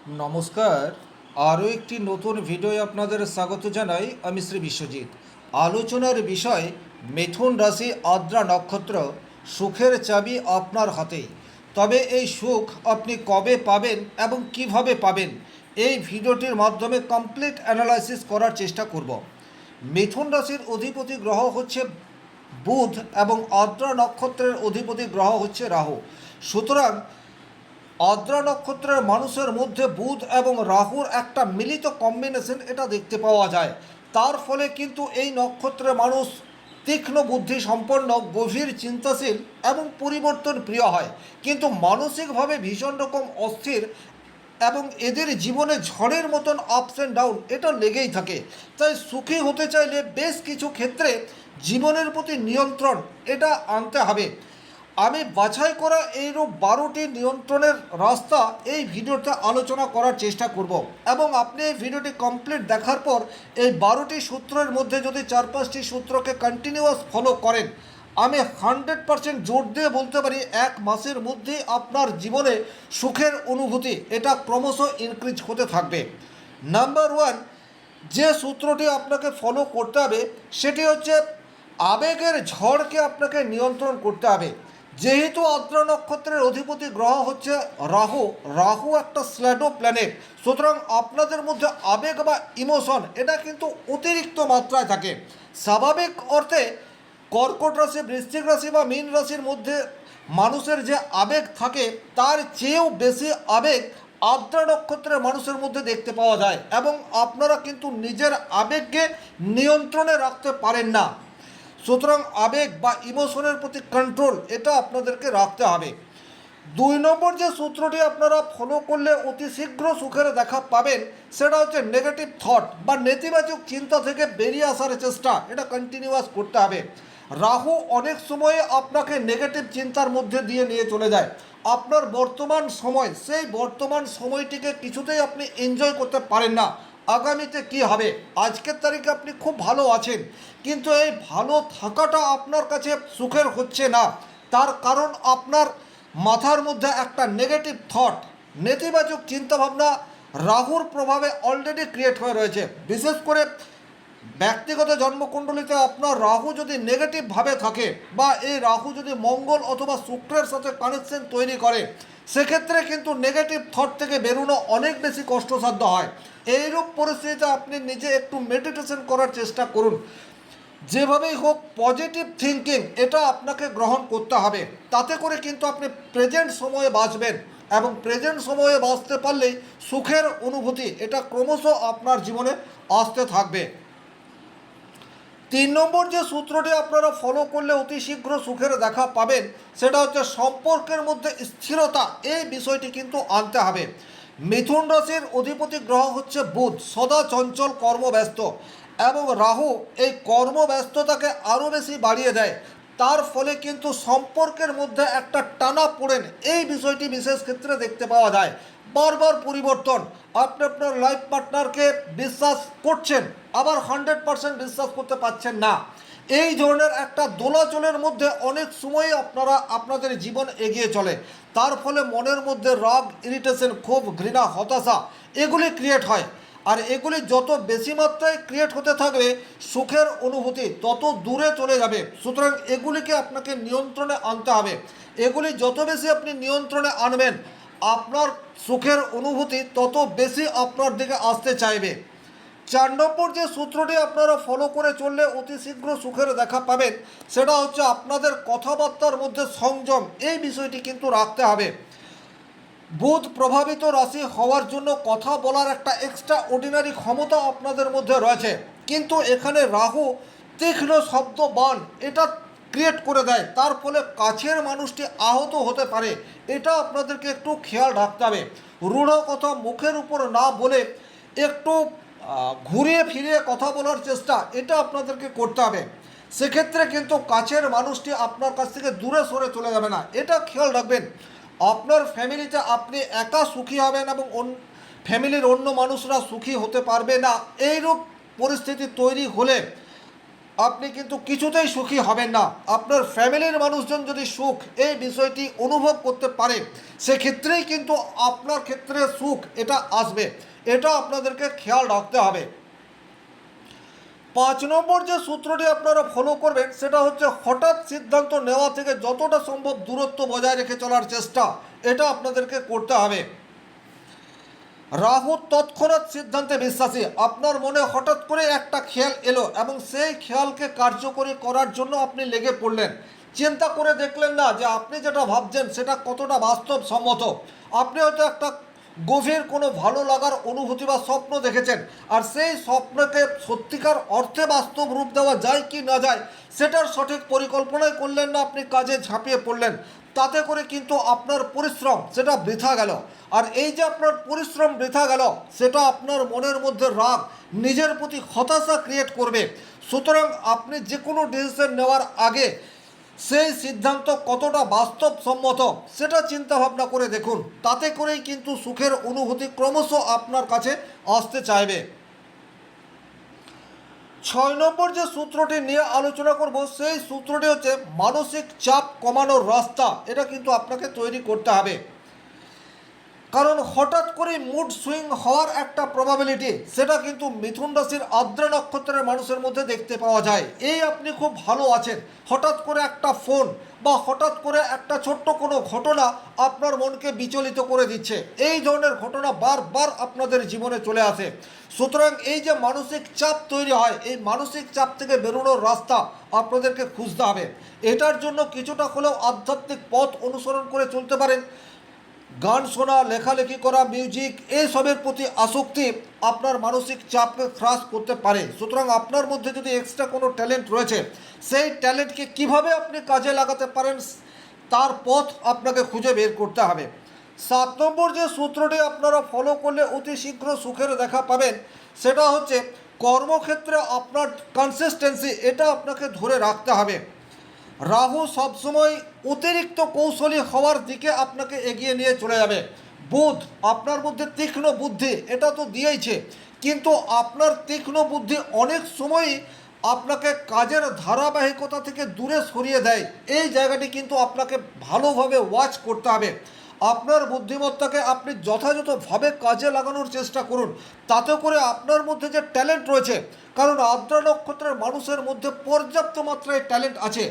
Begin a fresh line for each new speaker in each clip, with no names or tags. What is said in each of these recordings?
নমস্কার। আরও একটি নতুন ভিডিওয় আপনাদের স্বাগত জানাই। আমি শ্রী বিশ্বজিৎ। আলোচনার বিষয় মিথুন রাশি আদ্রা নক্ষত্র। সুখের চাবি আপনার হাতেই। তবে এই সুখ আপনি কবে পাবেন এবং কিভাবে পাবেন, এই ভিডিওটির মাধ্যমে কমপ্লিট অ্যানালাইসিস করার চেষ্টা করব। মিথুন রাশির অধিপতি গ্রহ হচ্ছে বুধ এবং আদ্রা নক্ষত্রের অধিপতি গ্রহ হচ্ছে রাহু। সুতরাং আদ্রা নক্ষত্রের মানুষের মধ্যে বুধ এবং রাহুর একটা মিলিত কম্বিনেশন এটা দেখতে পাওয়া যায়। তার ফলে কিন্তু এই নক্ষত্রের মানুষ তীক্ষ্ণ বুদ্ধি সম্পন্ন, গভীর চিন্তাশীল এবং পরিবর্তন প্রিয় হয়, কিন্তু মানসিকভাবে ভীষণ রকম অস্থির এবং এদের জীবনে ঝড়ের মতন আপস অ্যান্ড ডাউন এটা লেগেই থাকে। তাই সুখী হতে চাইলে বেশ কিছু ক্ষেত্রে জীবনের প্রতি নিয়ন্ত্রণ এটা আনতে হবে। আমি বাছাই করা এইরূপ 12টি নিয়ন্ত্রণের রাস্তা এই ভিডিওতে আলোচনা করার চেষ্টা করব, এবং আপনি এই ভিডিওটি কমপ্লিট দেখার পর এই 12টি সূত্রের মধ্যে যদি 4-5টি সূত্রকে কন্টিনিউয়াস ফলো করেন, আমি 100% জোর দিয়ে বলতে পারি 1 মাসের মধ্যেই আপনার জীবনে সুখের অনুভূতি এটা ক্রমশ ইনক্রিজ হতে থাকবে। নাম্বার 1, যে সূত্রটি আপনাকে ফলো করতে হবে সেটি হচ্ছে আবেগের ঝড়কে আপনাকে নিয়ন্ত্রণ করতে হবে। যেহেতু আদ্রা নক্ষত্রের অধিপতি গ্রহ হচ্ছে রাহু, রাহু একটা স্ল্যাডো প্ল্যানেট, সুতরাং আপনাদের মধ্যে আবেগ বা ইমোশন এটা কিন্তু অতিরিক্ত মাত্রায় থাকে। স্বাভাবিক অর্থে কর্কট রাশি, বৃশ্চিক রাশি বা মীন রাশির মধ্যে মানুষের যে আবেগ থাকে তার চেয়েও বেশি আবেগ আদ্রা নক্ষত্রের মানুষের মধ্যে দেখতে পাওয়া যায়, এবং আপনারা কিন্তু নিজের আবেগকে নিয়ন্ত্রণে রাখতে পারেন না। সুতরাং আবেগ বা ইমোশনের প্রতি কন্ট্রোল এটা আপনাদেরকে রাখতে হবে। 2 নম্বর যে সূত্রটি আপনারা ফলো করলে অতি শীঘ্র সুখের দেখা পাবেন সেটা হচ্ছে নেগেটিভ থট বা নেতিবাচক চিন্তা থেকে বেরিয়ে আসার চেষ্টা, এটা কন্টিনিউয়াস করতে হবে। রাহু অনেক সময়ে আপনাকে নেগেটিভ চিন্তার মধ্যে দিয়ে নিয়ে চলে যায়। আপনার বর্তমান সময়, সেই বর্তমান সময়টিকে কিছুতেই আপনি এনজয় করতে পারেন না। আগামীতে কি হবে, আজকের তারিখে আপনি খুব ভালো আছেন, কিন্তু এই ভালো থাকাটা আপনার কাছে সুখের হচ্ছে না। তার কারণ আপনার মাথার মধ্যে একটা নেগেটিভ থট, নেতিবাচক চিন্তাভাবনা রাহুর প্রভাবে অলরেডি ক্রিয়েট হয়ে রয়েছে। বিশেষ করে ব্যক্তিগত জন্মকুণ্ডলিতে আপনার রাহু যদি নেগেটিভভাবে থাকে বা এই রাহু যদি মঙ্গল অথবা শুক্রের সাথে কানেকশন তৈরি করে, সেক্ষেত্রে কিন্তু নেগেটিভ থট থেকে বেরোনো অনেক বেশি কষ্টসাধ্য হয়। এইরূপ পরিস্থিতিতে আপনি নিজে একটু মেডিটেশন করার চেষ্টা করুন। যেভাবেই হোক পজিটিভ থিঙ্কিং এটা আপনাকে গ্রহণ করতে হবে। তাতে করে কিন্তু আপনি প্রেজেন্ট সময়ে বাঁচবেন, এবং প্রেজেন্ট সময়ে বাঁচতে পারলেই সুখের অনুভূতি এটা ক্রমশ আপনার জীবনে আসতে থাকবে। 3 নম্বর যে সূত্রটি আপনারা ফলো করলে অতি শীঘ্র সুখের দেখা পাবেন সেটা হচ্ছে সম্পর্কের মধ্যে স্থিরতা, এই বিষয়টি কিন্তু আনতে হবে। মিথুন রাশির অধিপতি গ্রহ হচ্ছে বুধ, সদা চঞ্চল, কর্মব্যস্ত, এবং রাহু এই কর্মব্যস্ততাকে আরও বেশি বাড়িয়ে দেয়। তার ফলে কিন্তু সম্পর্কের মধ্যে একটা টানা পড়েন এই বিষয়টি বিশেষ ক্ষেত্রে দেখতে পাওয়া যায়। বারবার পরিবর্তন, আপনি আপনার লাইফ পার্টনারকে বিশ্বাস করছেন আবার 100% বিশ্বাস করতে পারছেন না। এই ধরনের একটা দোলাচলের মধ্যে অনেক সময় আপনারা আপনাদের জীবন এগিয়ে চলে। তার ফলে মনের মধ্যে রাগ, ইরিটেশন, ক্ষোভ, ঘৃণা, হতাশা এগুলি ক্রিয়েট হয়। আর এগুলি যত বেশি মাত্রায় ক্রিয়েট হতে থাকবে সুখের অনুভূতি তত দূরে চলে যাবে। সুতরাং এগুলিকে আপনাকে নিয়ন্ত্রণে আনতে হবে। এগুলি যত বেশি আপনি নিয়ন্ত্রণে আনবেন আপনার সুখের অনুভূতি তত বেশি আপনার দিকে আসতে চাইবে। 4 নম্বর যে সূত্রটি আপনারা ফলো করে চললে অতি শীঘ্র সুখের দেখা পাবেন সেটা হচ্ছে আপনাদের কথাবার্তার মধ্যে সংযম, এই বিষয়টি কিন্তু রাখতে হবে। বুধ প্রভাবিত রাশি হওয়ার জন্য কথা বলার একটা এক্সট্রা অর্ডিনারি ক্ষমতা আপনাদের মধ্যে রয়েছে, কিন্তু এখানে রাহু তীক্ষ্ণ শব্দ বাণ এটা ক্রিয়েট করে দেয়। তার ফলে কাছের মানুষটি আহত হতে পারে, এটা আপনাদেরকে একটু খেয়াল রাখতে হবে। রূঢ় কথা মুখের উপর না বলে একটু ঘুরিয়ে ফিরিয়ে কথা বলার চেষ্টা এটা আপনাদেরকে করতে হবে। সেক্ষেত্রে কিন্তু কাছের মানুষটি আপনার কাছ থেকে দূরে সরে চলে যাবে না, এটা খেয়াল রাখবেন। আপনার ফ্যামিলিতে আপনি একা সুখী হবেন এবং ফ্যামিলির অন্য মানুষরা সুখী হতে পারবে না, এইরূপ পরিস্থিতি তৈরি হলে আপনি কিন্তু কিছুতেই সুখী হবেন না। আপনার ফ্যামিলির মানুষজন যদি সুখ এই বিষয়টি অনুভব করতে পারে, সেক্ষেত্রেই কিন্তু আপনার ক্ষেত্রে সুখ এটা আসবে। এটা আপনাদেরকে খেয়াল রাখতে হবে। 5 নম্বর যে সূত্রটি আপনারা ফলো করবেন সেটা হচ্ছে হঠাৎ সিদ্ধান্ত নেওয়া থেকে যতটা সম্ভব দূরত্ব বজায় রেখে চলার চেষ্টা, এটা আপনাদেরকে করতে হবে। রাহু তৎক্ষণাৎ সিদ্ধান্তে বিশ্বাসী। আপনার মনে হঠাৎ করে একটা খেয়াল এলো এবং সেই খেয়ালকে কার্যকরী করার জন্য আপনি লেগে পড়লেন। চিন্তা করে দেখলেন না যে আপনি যেটা ভাবছেন সেটা কতটা বাস্তবসম্মত। আপনি হয়তো একটা গভীর কোনো ভালো লাগার অনুভূতি বা স্বপ্ন দেখেছেন, আর সেই স্বপ্নকে সত্যিকার অর্থে বাস্তব রূপ দেওয়া যায় কি না যায় সেটার সঠিক পরিকল্পনাই করলেন না, আপনি কাজে ঝাঁপিয়ে পড়লেন। তাতে করে কিন্তু আপনার পরিশ্রম সেটা বৃথা গেল। আর এই যে আপনার পরিশ্রম বৃথা গেল, সেটা আপনার মনের মধ্যে রাগ, নিজের প্রতি হতাশা ক্রিয়েট করবে। সুতরাং আপনি যে কোনো ডিসিশন নেওয়ার আগে সেই সিদ্ধান্ত কতটা বাস্তবসম্মত সেটা চিন্তাভাবনা করে দেখুন। তাতে করেই কিন্তু সুখের অনুভূতি ক্রমশ আপনার কাছে আসতে চাইবে। 6 নম্বর যে সূত্রটি নিয়ে আলোচনা করব সেই সূত্রটি হচ্ছে মানসিক চাপ কমানোর রাস্তা। এটা কিন্তু আপনাকে তৈরি করতে হবে, কারণ হঠাৎ করে মুড সুইং হওয়ার একটা প্রবাবিলিটি সেটা কিন্তু মিথুন রাশির আদ্রা নক্ষত্রের মানুষের মধ্যে দেখতে পাওয়া যায়। এই আপনি খুব ভালো আছেন, হঠাৎ করে একটা ফোন বা হঠাৎ করে একটা ছোট্ট কোনো ঘটনা আপনার মনকে বিচলিত করে দিচ্ছে। এই ধরনের ঘটনা বারবার আপনাদের জীবনে চলে আসে। সুতরাং এই যে মানসিক চাপ তৈরি হয়, এই মানসিক চাপ থেকে বেরোনোর রাস্তা আপনাদেরকে খুঁজতে হবে। এটার জন্য কিছুটা হলেও আধ্যাত্মিক পথ অনুসরণ করে চলতে পারেন। গান শোনা, লেখালেখি করা, মিউজিক, এইসবের প্রতি আসক্তি আপনার মানসিক চাপকে হ্রাস করতে পারে। সুতরাং আপনার মধ্যে যদি এক্সট্রা কোনো ট্যালেন্ট রয়েছে, সেই ট্যালেন্টকে কিভাবে আপনি কাজে লাগাতে পারেন তার পথ আপনাকে খুঁজে বের করতে হবে। 7 নম্বর যে সূত্রটি আপনারা ফলো করলে অতি শীঘ্র সুখের দেখা পাবেন সেটা হচ্ছে কর্মক্ষেত্রে আপনার কনসিস্টেন্সি, এটা আপনাকে ধরে রাখতে হবে। রাহু সবসময় অতিরিক্ত কৌশলী হওয়ার দিকে আপনাকে এগিয়ে নিয়ে চলে যাবে। বুধ আপনার মধ্যে তীক্ষ্ণ বুদ্ধি এটা তো দিয়েইছে, কিন্তু আপনার তীক্ষ্ণ বুদ্ধি অনেক সময়ই আপনাকে কাজের ধারাবাহিকতা থেকে দূরে সরিয়ে দেয়। এই জায়গাটি কিন্তু আপনাকে ভালোভাবে ওয়াচ করতে হবে। আপনার বুদ্ধিমত্তাকে আপনি যথাযথভাবে কাজে লাগানোর চেষ্টা করুন, তাতে করে আপনার মধ্যে যে ট্যালেন্ট রয়েছে, কারণ আদ্রা নক্ষত্রের মানুষের মধ্যে পর্যাপ্ত মাত্রায় ট্যালেন্ট আছে।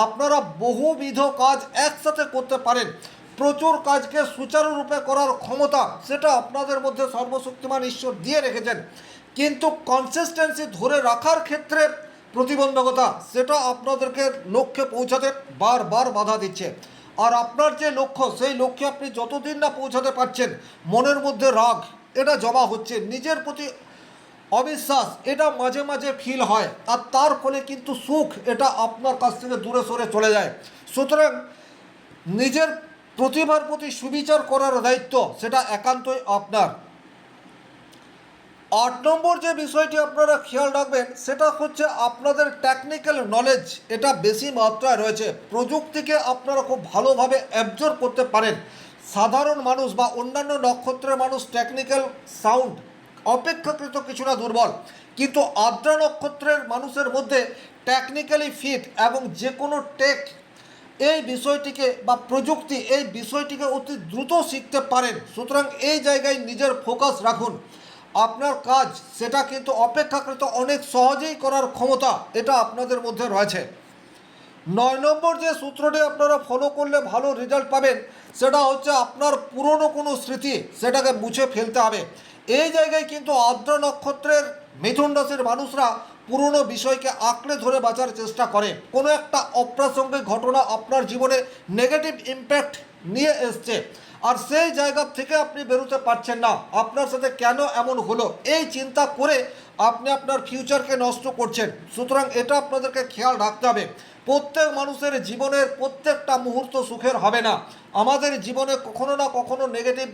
আপনারা বহুবিধ কাজ একসাথে করতে পারেন। প্রচুর কাজকে সুচারুরূপে করার ক্ষমতা সেটা আপনাদের মধ্যে সর্বশক্তিমান ঈশ্বর দিয়ে রেখেছেন, কিন্তু কনসিস্টেন্সি ধরে রাখার ক্ষেত্রে প্রতিবন্ধকতা সেটা আপনাদেরকে লক্ষ্যে পৌঁছাতে বারবার বাধা দিচ্ছে। আর আপনার যে লক্ষ্য, সেই লক্ষ্যে আপনি যতদিন না পৌঁছাতে পারছেন, মনের মধ্যে রাগ এটা জমা হচ্ছে, নিজের প্রতি অবিশ্বাস এটা মাঝে মাঝে ফিল হয়, আর তার ফলে কিন্তু সুখ এটা আপনার কাছ থেকে দূরে সরে চলে যায়। সুতরাং নিজের প্রতিভার প্রতি সুবিচার করার দায়িত্ব সেটা একান্তই আপনার। 8 নম্বর যে বিষয়টি আপনারা খেয়াল রাখবেন সেটা হচ্ছে আপনাদের টেকনিক্যাল নলেজ এটা বেশি মাত্রায় রয়েছে। প্রযুক্তিকে আপনারা খুব ভালোভাবে অ্যাবজর্ব করতে পারেন। সাধারণ মানুষ বা অন্যান্য নক্ষত্রের মানুষ টেকনিক্যাল সাউন্ড অপেক্ষাকৃত কিছুটা দুর্বল, কিন্তু আদ্রা নক্ষত্রের মানুষের মধ্যে টেকনিক্যালি ফিট এবং যে কোনো টেক এই বিষয়টিকে বা প্রযুক্তি এই বিষয়টিকে অতি দ্রুত শিখতে পারেন। সুতরাং এই জায়গায় নিজের ফোকাস রাখুন। আপনার কাজ সেটা কিন্তু অপেক্ষাকৃত অনেক সহজেই করার ক্ষমতা এটা আপনাদের মধ্যে রয়েছে। 9 নম্বর যে সূত্রটি আপনারা ফলো করলে ভালো রেজাল্ট পাবেন সেটা হচ্ছে আপনার পুরনো কোনো স্মৃতি সেটাকে মুছে ফেলতে হবে। এই জায়গায় কিন্তু আদ্রা নক্ষত্রের মিথুন রাশির মানুষরা পুরনো বিষয়কে আঁকড়ে ধরে বাঁচার চেষ্টা করে। কোনো একটা অপ্রাসঙ্গিক ঘটনা আপনার জীবনে নেগেটিভ ইম্প্যাক্ট নিয়ে এসছে, আর সেই জায়গা থেকে আপনি বেরোতে পারছেন না। আপনার সাথে কেন এমন হলো এই চিন্তা করে আপনি আপনার ফিউচারকে নষ্ট করছেন। সুতরাং এটা আপনাদেরকে খেয়াল রাখতে হবে। প্রত্যেক মানুষের জীবনের প্রত্যেকটা মুহূর্ত সুখের হবে না। আমাদের জীবনে কখনো না কখনো নেগেটিভ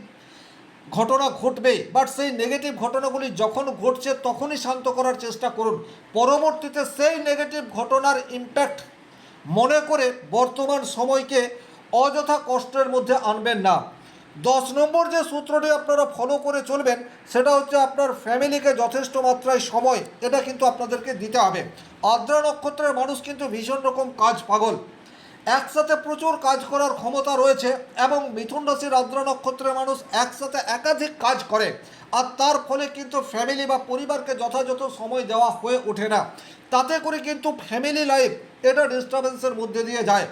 ঘটনা ঘটবেই, বাট সেই নেগেটিভ ঘটনাগুলি যখন ঘটছে তখনই শান্ত করার চেষ্টা করুন। পরবর্তীতে সেই নেগেটিভ ঘটনার ইম্প্যাক্ট মনে করে বর্তমান সময়কে অযথা কষ্টের মধ্যে আনবেন না। 10 নম্বর যে সূত্রটি আপনারা ফলো করে চলবেন সেটা হচ্ছে আপনার ফ্যামিলিকে যথেষ্ট মাত্রায় সময় এটা কিন্তু আপনাদেরকে দিতে হবে। আদ্রা নক্ষত্রের মানুষ কিন্তু ভীষণ রকম কাজ পাগল, একসাথে প্রচুর কাজ করার ক্ষমতা রয়েছে এবং মিথুন রাশির আদ্রা নক্ষত্রের মানুষ একসাথে একাধিক কাজ করে, আর তার ফলে কিন্তু ফ্যামিলি বা পরিবারকে যথাযথ সময় দেওয়া হয়ে ওঠে না। তাতে করে কিন্তু ফ্যামিলি লাইফ এটা ডিস্টারবেন্সের মধ্যে দিয়ে যায়।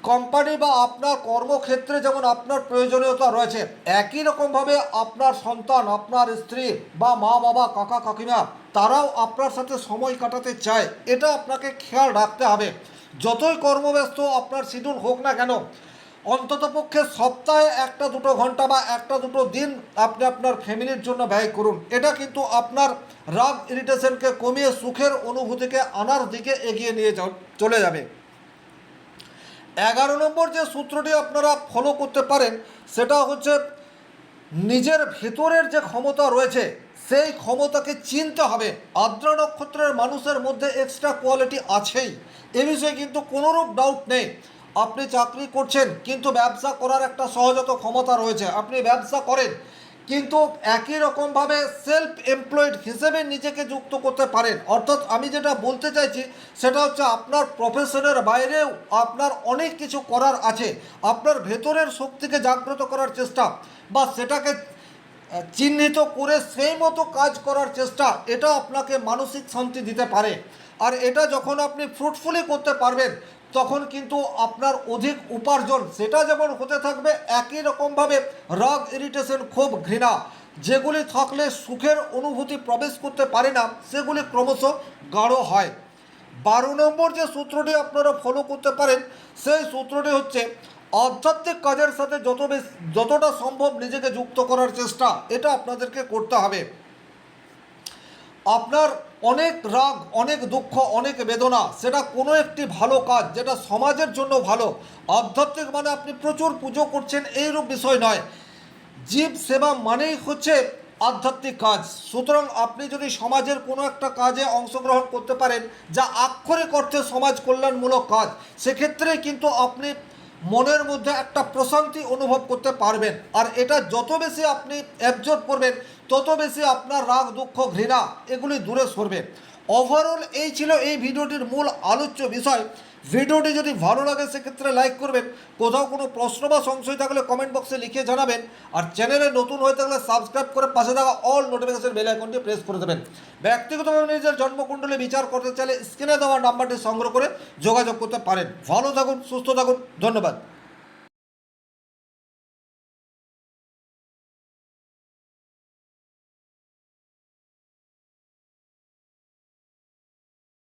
কোম্পানি বা আপনার কর্মক্ষেত্রে যেমন আপনার প্রয়োজনীয়তা রয়েছে, একই রকমভাবে আপনার সন্তান, আপনার স্ত্রী বা মা বাবা, কাকা কাকিমা তারাও আপনার সাথে সময় কাটাতে চায়, এটা আপনাকে খেয়াল রাখতে হবে। যতই কর্মব্যস্ত আপনার শিডিউল হোক না কেন, অন্ততপক্ষে সপ্তাহে 1-2 ঘন্টা বা 1-2 দিন আপনি আপনার ফ্যামিলির জন্য ব্যয় করুন। এটা কিন্তু আপনার রাগ ইরিটেশনকে কমিয়ে সুখের অনুভূতিকে আনার দিকে এগিয়ে নিয়ে চলে যাবে। 11 নম্বর যে সূত্রটি আপনারা ফলো করতে পারেন সেটা হচ্ছে নিজের ভেতরের যে ক্ষমতা রয়েছে সেই ক্ষমতাকে চিনতে হবে। আদ্রা নক্ষত্রের মানুষের মধ্যে এক্সট্রা কোয়ালিটি আছেই, এ বিষয়ে কিন্তু কোনোরূপ ডাউট নেই। আপনি চাকরি করছেন কিন্তু ব্যবসা করার একটা সহজাত ক্ষমতা রয়েছে, আপনি ব্যবসা করেন কিন্তু একই রকমভাবে সেলফ এমপ্লয়েড হিসেবে নিজেকে যুক্ত করতে পারেন। অর্থাৎ আমি যেটা বলতে চাইছি সেটা হচ্ছে আপনার প্রফেশনের বাইরেও আপনার অনেক কিছু করার আছে। আপনার ভেতরের শক্তিকে জাগ্রত করার চেষ্টা বা সেটাকে চিহ্নিত করে সেই মতো কাজ করার চেষ্টা, এটা আপনাকে মানসিক শান্তি দিতে পারে। আর এটা যখন আপনি ফ্রুটফুলি করতে পারবেন তখন কিন্তু আপনার অধিক উপার্জন সেটা যেমন হতে থাকবে, একই রকমভাবে রাগ ইরিটেশন ক্ষোভ ঘৃণা যেগুলি থাকলে সুখের অনুভূতি প্রবেশ করতে পারে না সেগুলি ক্রমশ গাঢ় হয়। 12 নম্বর যে সূত্রটি আপনারা ফলো করতে পারেন সেই সূত্রটি হচ্ছে আধ্যাত্মিক কাজের সাথে যতটা সম্ভব নিজেকে যুক্ত করার চেষ্টা, এটা আপনাদেরকে করতে হবে। আপনার অনেক রাগ, অনেক দুঃখ, অনেক বেদনা, সেটা কোনো একটি ভালো কাজ যেটা সমাজের জন্য ভালো। আধ্যাত্মিক মানে আপনি প্রচুর পুজো করছেন এইরূপ বিষয় নয়, জীব সেবা মানেই হচ্ছে আধ্যাত্মিক কাজ। সুতরাং আপনি যদি সমাজের কোনো একটা কাজে অংশগ্রহণ করতে পারেন যা আক্ষরিক অর্থে সমাজ কল্যাণমূলক কাজ, সেক্ষেত্রে কিন্তু আপনি মনের মধ্যে একটা প্রশান্তি অনুভব করতে পারবেন। আর এটা যত বেশি আপনি অ্যাবজর্ব করবেন তত বেশি আপনার রাগ দুঃখ ঘৃণা এগুলি দূরে সরবে। ওভারঅল এই ছিল এই ভিডিওটির মূল আলোচ্য বিষয়। ভিডিওটি যদি ভালো লাগে সেক্ষেত্রে লাইক করবেন, কোথাও কোনো প্রশ্ন বা সংশয় থাকলে কমেন্ট বক্সে লিখে জানাবেন, আর চ্যানেলে নতুন হয়ে থাকলে সাবস্ক্রাইব করে পাশে থাকা অল নোটিফিকেশন বেল আইকনটি প্রেস করে দেবেন। ব্যক্তিগতভাবে নিজের জন্মকুণ্ডলী বিচার করতে চাইলে স্ক্রিনে দেওয়া নাম্বারটি সংগ্রহ করে যোগাযোগ করতে পারেন। ভালো থাকুন, সুস্থ থাকুন, ধন্যবাদ।